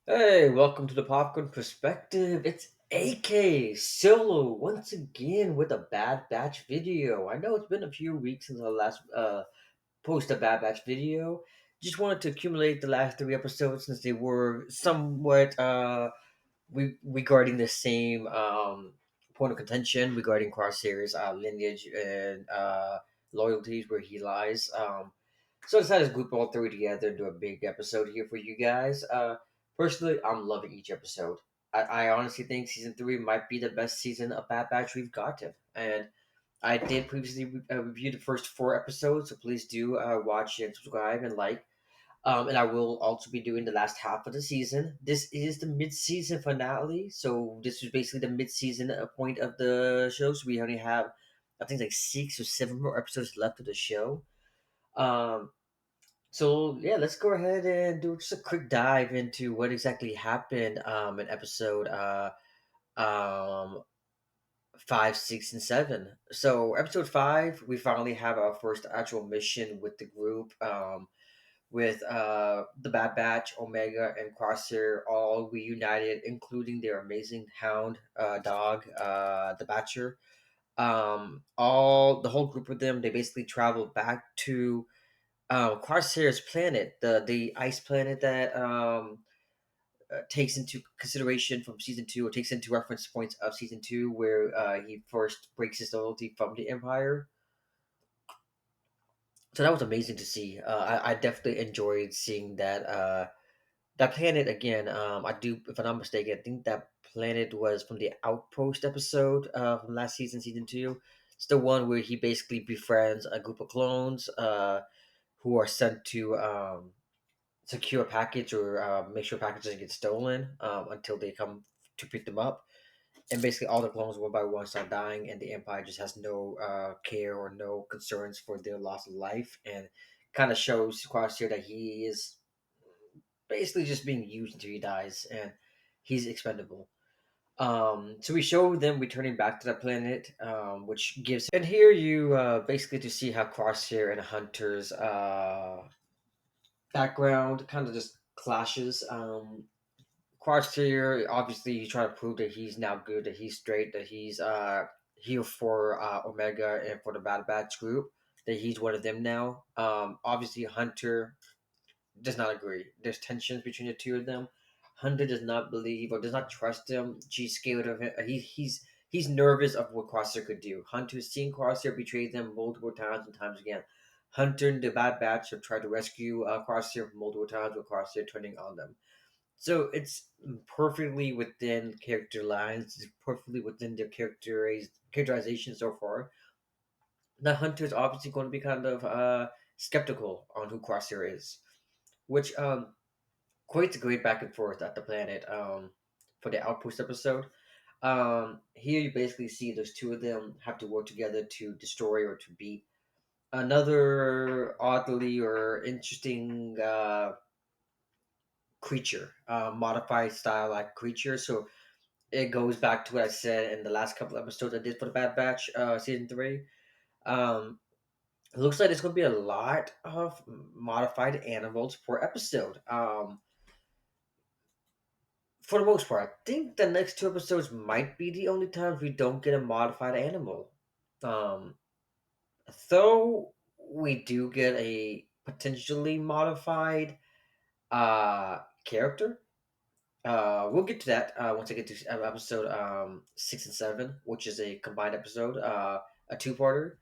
Hey, welcome to the Popcorn Perspective. It's AK Solo once again with a Bad Batch video. I know it's been a few weeks since I last post a Bad Batch video. Just wanted to accumulate the last three episodes since they were somewhat regarding the same point of contention regarding Crosshair's lineage and loyalties where he lies. So I decided to group all three together and do a big episode here for you guys. Personally, I'm loving each episode. I honestly think season three might be the best season of Bad Batch we've gotten. And I did previously review the first four episodes, so please do watch and subscribe and like. And I will also be doing the last half of the season. This is the mid-season finale, so this is basically the mid-season point of the show. So we only have, I think, like 6 or 7 more episodes left of the show. Um, so yeah, let's go ahead and do just a quick dive into what exactly happened in episode um 5, 6, and 7. So episode 5, we finally have our first actual mission with the group. With the Bad Batch, Omega, and Crosshair all reunited, including their amazing hound dog, the Batcher. All the whole group of them, they basically traveled back to Crosshair's planet, the ice planet that takes into consideration from season two, or takes into reference points of season two, where he first breaks his loyalty from the Empire. So that was amazing to see. I definitely enjoyed seeing that planet again. I do, if I'm not mistaken, I think that planet was from the Outpost episode from last season, season two. It's the one where he basically befriends a group of clones who are sent to secure a package or make sure packages get stolen until they come to pick them up. And basically, all the clones one by one start dying, and the Empire just has no care or no concerns for their loss of life, and kind of shows Crosshair that he is basically just being used until he dies, and he's expendable. So we show them returning back to the planet, which gives. And here you basically to see how Crosshair and Hunter's background kind of just clashes. Crosshair, obviously, he's trying to prove that he's now good, that he's straight, that he's here for Omega and for the Bad Batch group, that he's one of them now. Obviously, Hunter does not agree. There's tensions between the two of them. Hunter does not believe or does not trust him. She's scared of him. He's nervous of what Crosshair could do. Hunter's seen Crosshair betray them multiple times and times again. Hunter and the Bad Batch have tried to rescue Crosshair multiple times with Crosshair turning on them. So it's perfectly within character lines. It's perfectly within their characterization so far. The Hunter's obviously going to be kind of skeptical on who Crosshair is, which quite a great back and forth at the planet for the Outpost episode. Here you basically see those two of them have to work together to destroy or to beat another oddly or interesting creature, modified style like creature. So it goes back to what I said in the last couple episodes I did for the Bad Batch season three. Um, it looks like there's going to be a lot of modified animals per episode. For the most part, I think the next two episodes might be the only times we don't get a modified animal. Um, though we do get a potentially modified character. We'll get to that once I get to episode 6 and 7, which is a combined episode, a two-parter.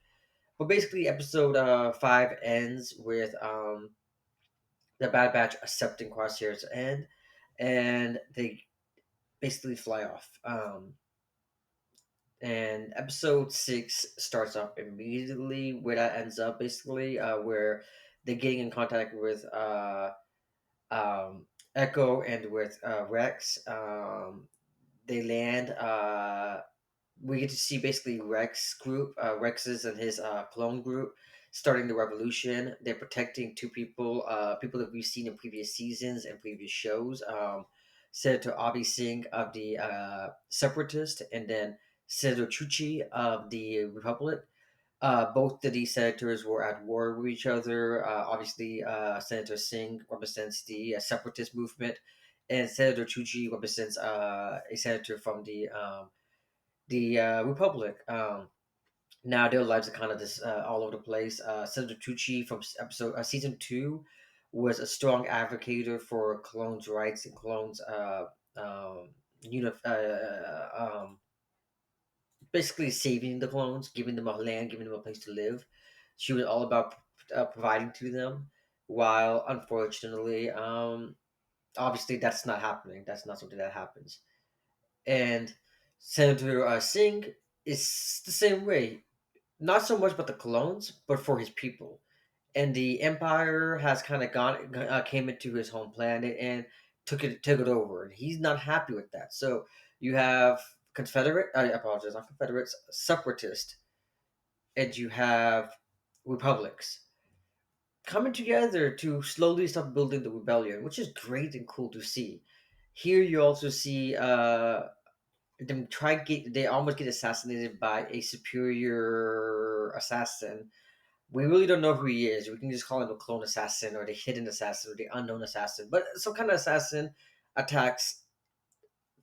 But basically, episode 5 ends with the Bad Batch accepting Crosshair's end, and they basically fly off. And episode 6 starts off immediately where that ends up, basically, where they're getting in contact with um, Echo and with Rex. They land. We get to see basically Rex's and his clone group starting the revolution. They're protecting two people, people that we've seen in previous seasons and previous shows. Senator Avi Singh of the Separatist, and then Senator Chuchi of the Republic. Both of these senators were at war with each other. Obviously, Senator Singh represents the separatist movement, and Senator Chuchi represents a senator from the Republic. Now their lives are kind of this all over the place. Senator Tucci from episode season two was a strong advocate for clones' rights and clones' basically saving the clones, giving them a land, giving them a place to live. She was all about providing to them, while unfortunately, obviously that's not happening. That's not something that happens. And Senator Singh is the same way, not so much about the clones, but for his people. And the Empire has kind of gone came into his home planet and took it over, and he's not happy with that. So you have Confederate, I apologize, not Confederates, separatist, and you have republics coming together to slowly start building the rebellion, which is great and cool to see. Here you also see them they almost get assassinated by a superior assassin. We really don't know who he is. We can just call him a clone assassin or the hidden assassin or the unknown assassin. But some kind of assassin attacks,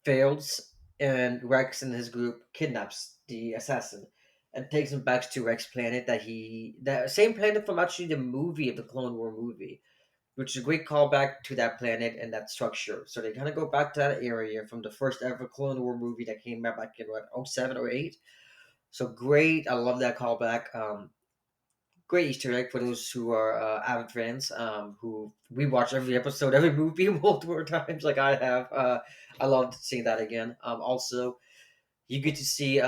fails, and Rex and his group kidnaps the assassin and takes him back to Rex planet, that same planet from actually the movie of the Clone War movie, which is a great callback to that planet and that structure. So they kind of go back to that area from the first ever Clone War movie that came out back in what, '07 or '08. So great. I love that callback. Great Easter egg for those who are avid fans, who rewatch every episode, every movie multiple times, like I have. I loved seeing that again. Also, you get to see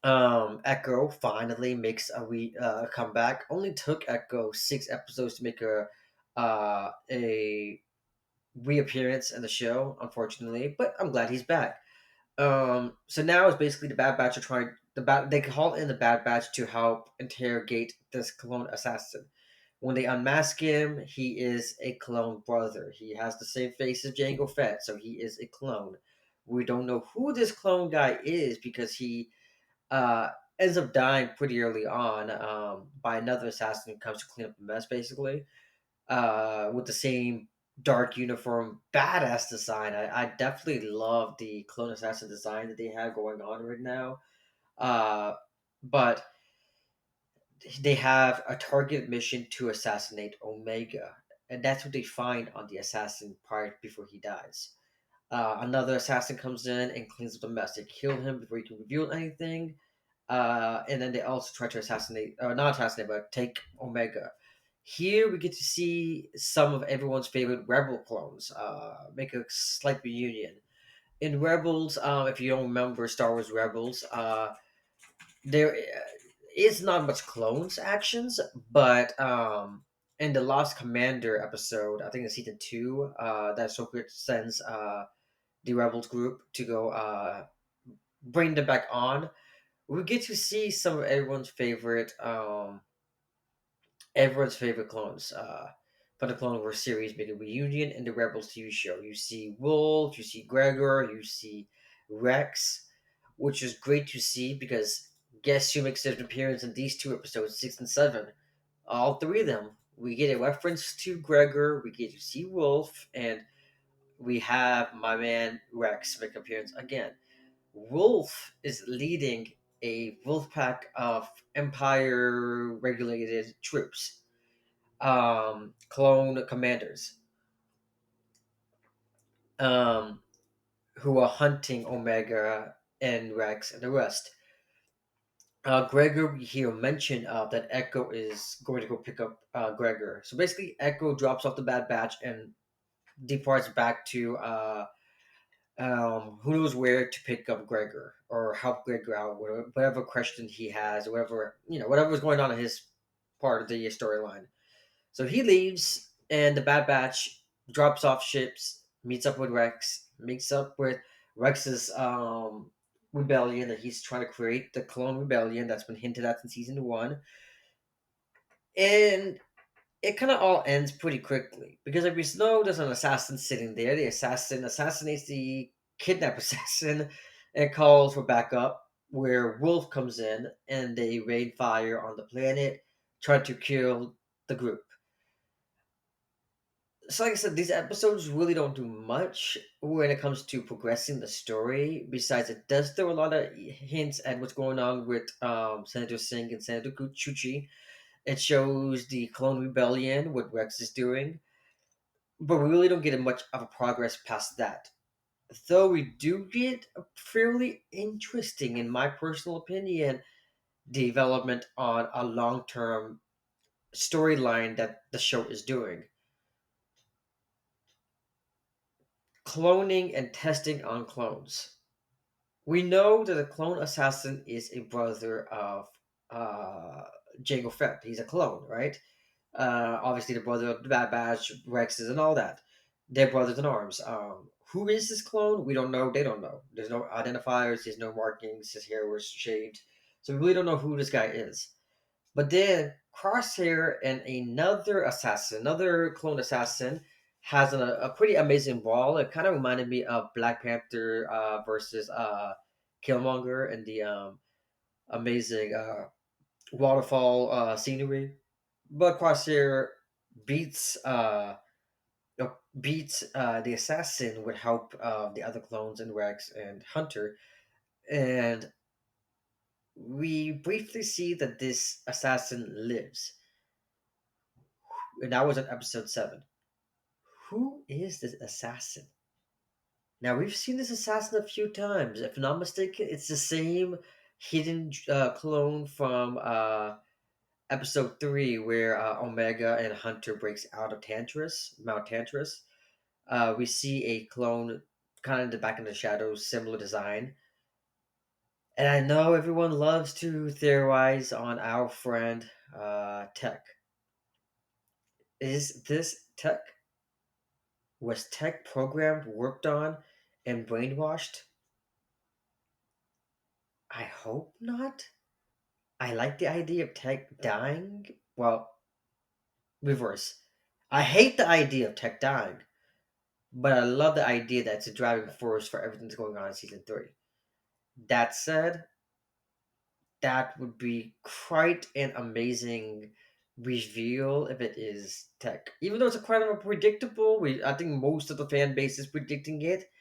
Echo finally makes a comeback. Only took Echo 6 episodes to make a reappearance in the show, unfortunately, but I'm glad he's back. So now it's basically the Bad Batch are trying they call in the Bad Batch to help interrogate this clone assassin. When they unmask him, he is a clone brother. He has the same face as Jango Fett, so he is a clone. We don't know who this clone guy is because he uh, ends up dying pretty early on by another assassin who comes to clean up the mess, basically, with the same dark uniform, badass design. I definitely love the clone assassin design that they have going on right now. Uh, but they have a target mission to assassinate Omega, and that's what they find on the assassin prior before he dies. Another assassin comes in and cleans up the mess. They kill him before he can reveal anything. And then they also try to assassinate, or not assassinate, but take Omega. Here we get to see some of everyone's favorite Rebel clones make a slight reunion. In Rebels, if you don't remember Star Wars Rebels, there is not much clones actions, but in the Lost Commander episode, I think in season two, that Ahsoka sends the Rebels group to go bring them back on. We get to see some of everyone's favorite clones from the Clone Wars series make a reunion in the Rebels TV show. You see Wolf, you see Gregor, you see Rex, which is great to see because guess who makes an appearance in these two episodes, 6 and 7? All three of them. We get a reference to Gregor, we get to see Wolf, and we have my man Rex make an appearance again. Wolf is leading a wolf pack of Empire regulated troops, clone commanders, um, who are hunting Omega and Rex and the rest. Gregor here mentioned that Echo is going to go pick up Gregor. So basically, Echo drops off the Bad Batch and departs back to who knows where to pick up Gregor or help Gregor out, whatever question he has, whatever whatever's going on in his part of the storyline. So he leaves, and the Bad Batch drops off ships, meets up with Rex, meets up with Rex's rebellion that he's trying to create, the clone rebellion that's been hinted at in season one, and it kind of all ends pretty quickly because like we know there's an assassin sitting there. The assassin assassinates the kidnap assassin and calls for backup. Where Wolf comes in and they rain fire on the planet, trying to kill the group. So, like I said, these episodes really don't do much when it comes to progressing the story. Besides, it does throw a lot of hints at what's going on with Senator Singh and Senator Chuchi. It shows the Clone Rebellion, what Rex is doing, but we really don't get much of a progress past that. Though we do get a fairly interesting, in my personal opinion, development on a long term storyline that the show is doing. Cloning and testing on clones. We know that the clone assassin is a brother of uh, Jango Fett. He's a clone, right? Obviously, the brother of the Bad Batch, Rex's, and all that. They're brothers in arms. Who is this clone? We don't know. They don't know. There's no identifiers. There's no markings. His hair was shaved, so we really don't know who this guy is. But then Crosshair and another clone assassin, has a pretty amazing brawl. It kind of reminded me of Black Panther versus Killmonger and the amazing waterfall scenery. But Crosshair beats the assassin with help of the other clones and Rex and Hunter, and we briefly see that this assassin lives, and that was in episode 7. Who is this assassin? Now we've seen this assassin a few times. If I'm not mistaken, it's the same hidden clone from episode 3, where Omega and Hunter breaks out of Mount Tantris. We see a clone kind of in the back in the shadows, similar design. And I know everyone loves to theorize on our friend Tech. Is this Tech? Was Tech programmed, worked on, and brainwashed? I hope not. I like the idea of Tech dying. Well, reverse. I hate the idea of Tech dying, but I love the idea that it's a driving force for everything that's going on in season 3. That said, that would be quite an amazing reveal if it is Tech. Even though it's quite predictable, I think most of the fan base is predicting it.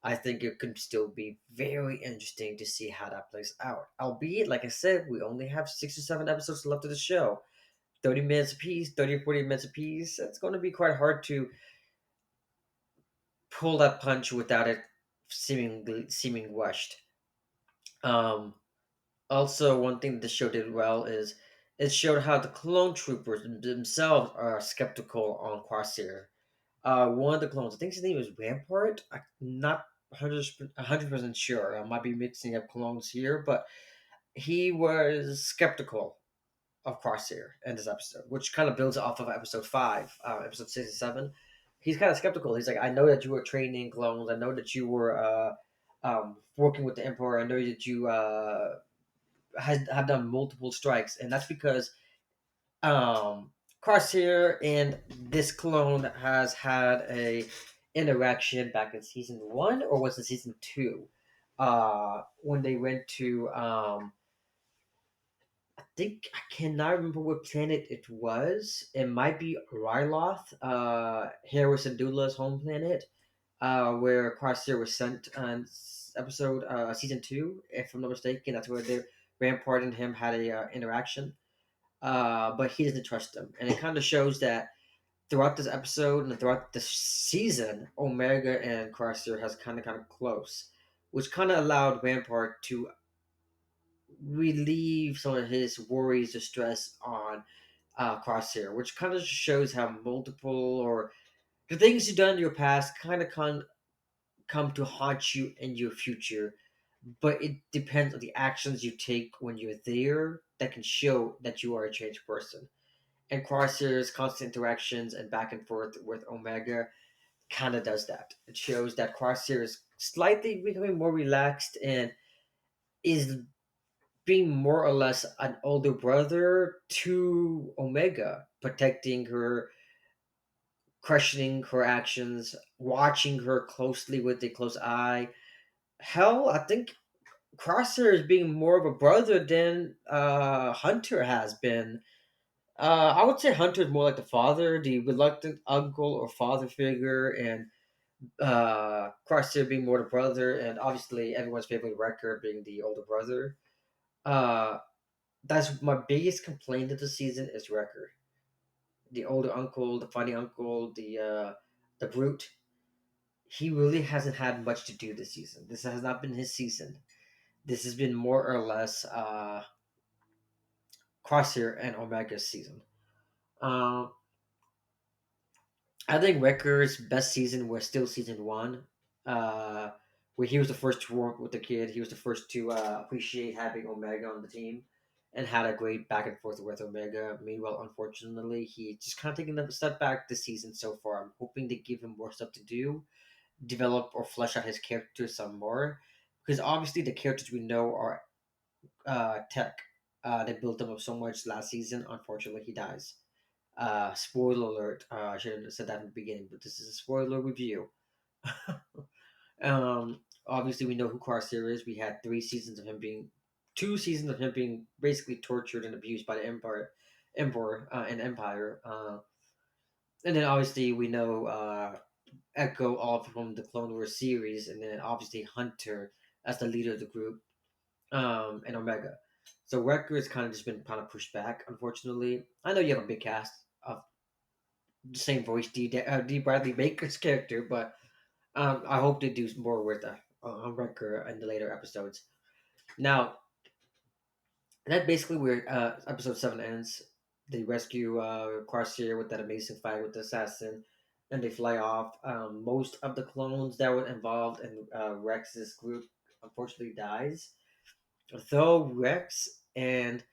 I think it could still be very interesting to see how that plays out. Albeit, like I said, we only have 6 or 7 episodes left of the show. 30 minutes apiece, 30 or 40 minutes apiece. It's going to be quite hard to pull that punch without it seeming rushed. Um, Also, one thing the show did well is it showed how the clone troopers themselves are skeptical on Crosshair. One of the clones, I think his name is Rampart. I'm not 100% sure. I might be mixing up clones here, but he was skeptical of Crosshair in this episode, which kind of builds off of episode 5, episode 6 and 7. He's kind of skeptical. He's like, I know that you were training clones. I know that you were working with the Emperor. I know that you have done multiple strikes, and that's because um, Crosshair and this clone has had a interaction back in season 1, or was it season 2? When they went to I think I cannot remember what planet it was. It might be Ryloth, Harrison Dula's home planet, where Crosshair was sent on episode season 2, if I'm not mistaken. That's where the Rampart and him had a interaction. But he doesn't trust him, and it kind of shows that throughout this episode and throughout the season, Omega and Crosshair has kind of close, which kind of allowed Rampart to relieve some of his worries or stress on Crosshair, which kind of shows how multiple or the things you've done in your past kind of come to haunt you in your future. But it depends on the actions you take when you're there that can show that you are a changed person. And Crosshair's constant interactions and back and forth with Omega kind of does that. It shows that Crosshair is slightly becoming more relaxed and is being more or less an older brother to Omega, protecting her, questioning her actions, watching her closely with a close eye. Hell, I think Crosshair is being more of a brother than Hunter has been I would say Hunter is more like the father, the reluctant uncle or father figure, and Crosshair being more the brother, and obviously everyone's favorite Wrecker being the older brother. Uh, that's my biggest complaint of the season is Wrecker, the older uncle, the funny uncle, the brute. He really hasn't had much to do this season. This has not been his season. This has been more or less Crosshair and Omega's season. Um, I think Wrecker's best season was still season one, uh, where he was the first to work with the kid. He was the first to appreciate having Omega on the team, and had a great back and forth with Omega. Meanwhile, unfortunately, he just kind of taken a step back this season so far. I'm hoping to give him more stuff to do, develop or flesh out his character some more, because obviously the characters we know are Tech. They built him up so much last season. Unfortunately, he dies. Spoiler alert. I should have said that in the beginning, but this is a spoiler review. Obviously, we know who Crosshair is. We had 3 seasons of him being, 2 seasons of him being basically tortured and abused by the Emperor and Empire. And then obviously we know Echo all from the Clone Wars series, and then obviously Hunter as the leader of the group, and Omega. So Wrecker has kind of just been kind of pushed back, unfortunately. I know you have a big cast of the same voice, D. Bradley Baker's character, but I hope they do more with Wrecker in the later episodes. Now, that basically where episode 7 ends. They rescue Crosshair with that amazing fight with the assassin, and they fly off. Most of the clones that were involved in Rex's group unfortunately dies. Though Rex and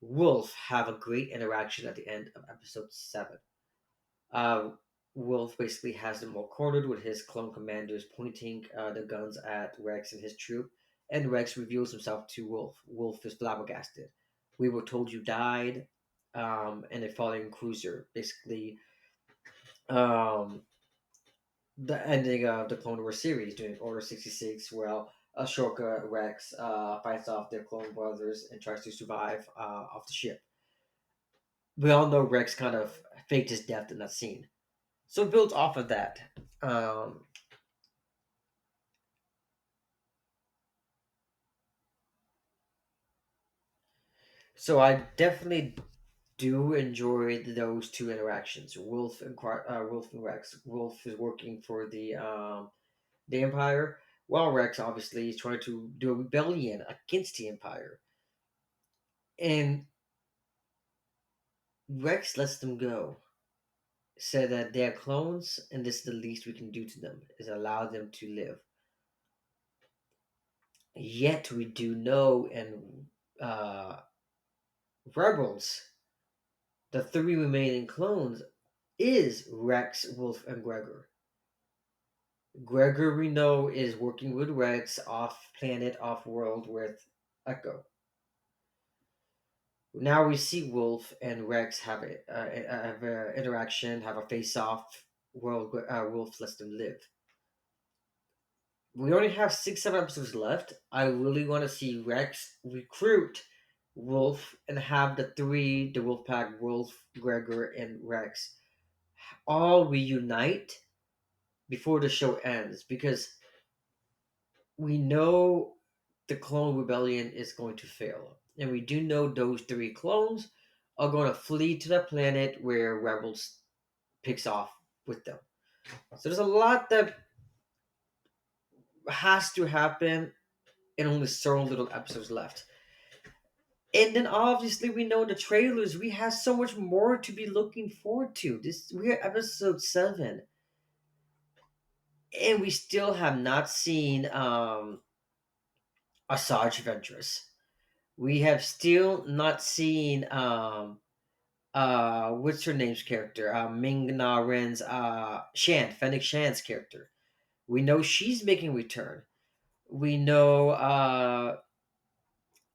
Wolf have a great interaction at the end of episode 7. Uh, Wolf basically has them all cornered with his clone commanders pointing the guns at Rex and his troop, and Rex reveals himself to Wolf. Wolf is flabbergasted. We were told you died, and a falling cruiser. Basically, um, the ending of the Clone Wars series during Order 66, where Ashoka Rex fights off their clone brothers and tries to survive off the ship. We all know Rex kind of faked his death in that scene. So built off of that, um, so I definitely do enjoy those two interactions. Wolf and Rex. Wolf is working for the Empire, while Rex obviously is trying to do a rebellion against the Empire. And Rex lets them go, said that they're clones, and this is the least we can do to them is allow them to live. Yet we do know in Rebels, the 3 remaining clones is Rex, Wolf, and Gregor. Gregor we know is working with Rex off planet, off world with Echo. Now we see Wolf and Rex have a interaction, have a face off. World Wolf lets them live. We only have 6, 7 episodes left. I really want to see Rex recruit Wolf and have the Wolf Pack, Wolf, Gregor, and Rex all reunite before the show ends, because we know the clone rebellion is going to fail, and we do know those 3 clones are going to flee to the planet where Rebels picks off with them. So there's a lot that has to happen, and only so little episodes left. And then obviously we know the trailers. We have so much more to be looking forward to. This we're at episode 7, and we still have not seen Asajj Ventress. We have still not seen what's her name's character? Ming Na Ren's Fennec Shan's character. We know she's making a return. We know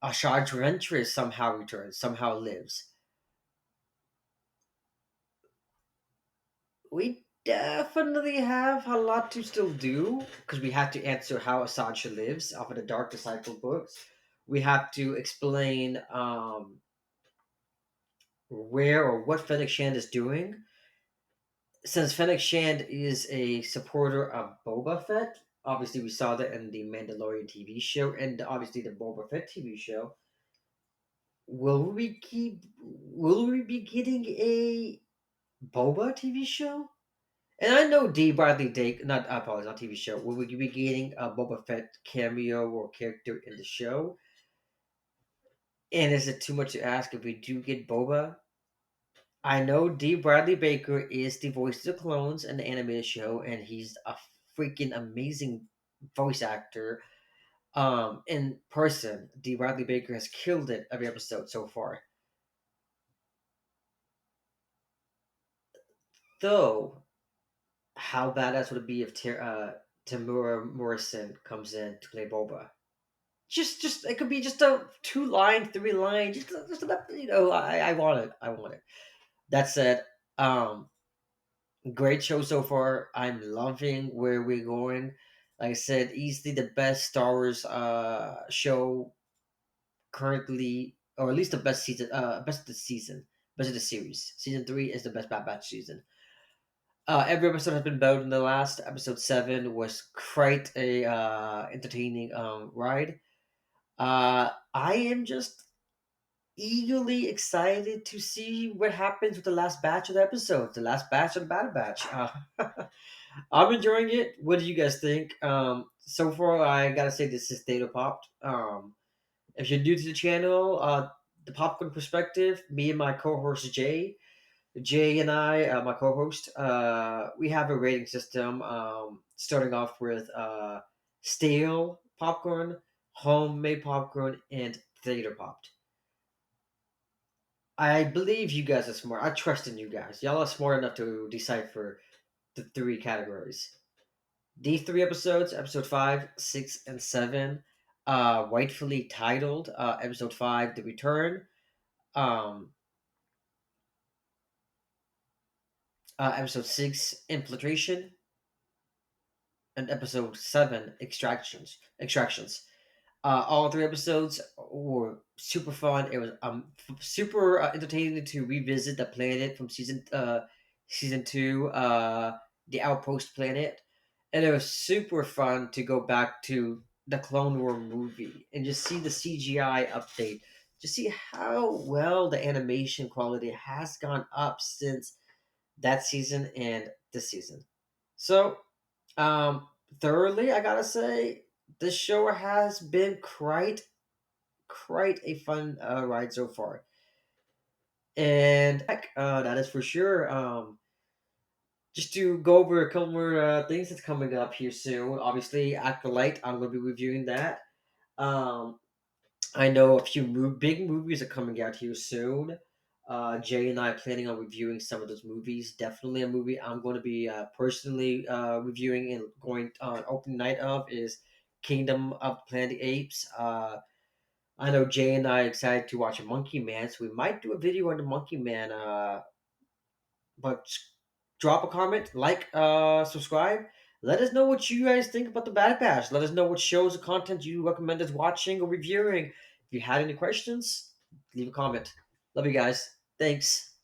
Asajj Ventress somehow returns, somehow lives. We definitely have a lot to still do, because we have to answer how Asajj lives off of the Dark Disciple books. We have to explain where or what Fennec Shand is doing. Since Fennec Shand is a supporter of Boba Fett, obviously we saw that in the Mandalorian TV show and obviously the Boba Fett TV show. Will we be getting a Boba TV show? And I know D. Bradley Dake, not I apologize, not TV show. Will we be getting a Boba Fett cameo or character in the show? And is it too much to ask if we do get Boba? I know D. Bradley Baker is the voice of the clones in the animated show, and he's a freaking amazing voice actor. In person, D. Bradley Baker has killed it every episode so far. Though, how badass would it be if Tamura Morrison comes in to play Boba? Just it could be just a 2 line, 3 line, just enough, I want it. I want it. That said, um, great show so far. I'm loving where we're going. Like I said, easily the best Star Wars show currently, or at least the best season, best of the season, best of the series. Season 3 is the best Bad Batch season. Every episode has been better than the last. Episode 7 was quite a entertaining ride. I am just eagerly excited to see what happens with the last batch of the episodes, the last batch of the Bad Batch. I'm enjoying it. What do you guys think? So far, I gotta say this is Data Popped. If you're new to the channel, the Popcorn Perspective, me and my co-host Jay and I, my co-host, we have a rating system. Starting off with stale popcorn, homemade popcorn, and theater popped. I believe you guys are smart. I trust in you guys. Y'all are smart enough to decipher the 3 categories. These 3 episodes, episode 5, 6, and 7, rightfully titled episode 5, The Return, um, episode 6, Infiltration, and episode 7, Extractions. All 3 episodes were super fun. It was super entertaining to revisit the planet from season 2, the Outpost planet, and it was super fun to go back to the Clone War movie and just see the CGI update. Just see how well the animation quality has gone up since that season and this season. So, thoroughly, I gotta say, this show has been quite a fun ride so far, and heck, that is for sure. Just to go over a couple more things that's coming up here soon. Obviously, Acolyte, I'm gonna be reviewing that. Um, I know a few big movies are coming out here soon. Jay and I are planning on reviewing some of those movies. Definitely a movie I'm going to be personally reviewing and going on opening night of is Kingdom of the Planet of the Apes. I know Jay and I are excited to watch Monkey Man, so we might do a video on the Monkey Man. But drop a comment, like, subscribe. Let us know what you guys think about the Bad Batch. Let us know what shows or content you recommend us watching or reviewing. If you had any questions, leave a comment. Love you guys. Thanks.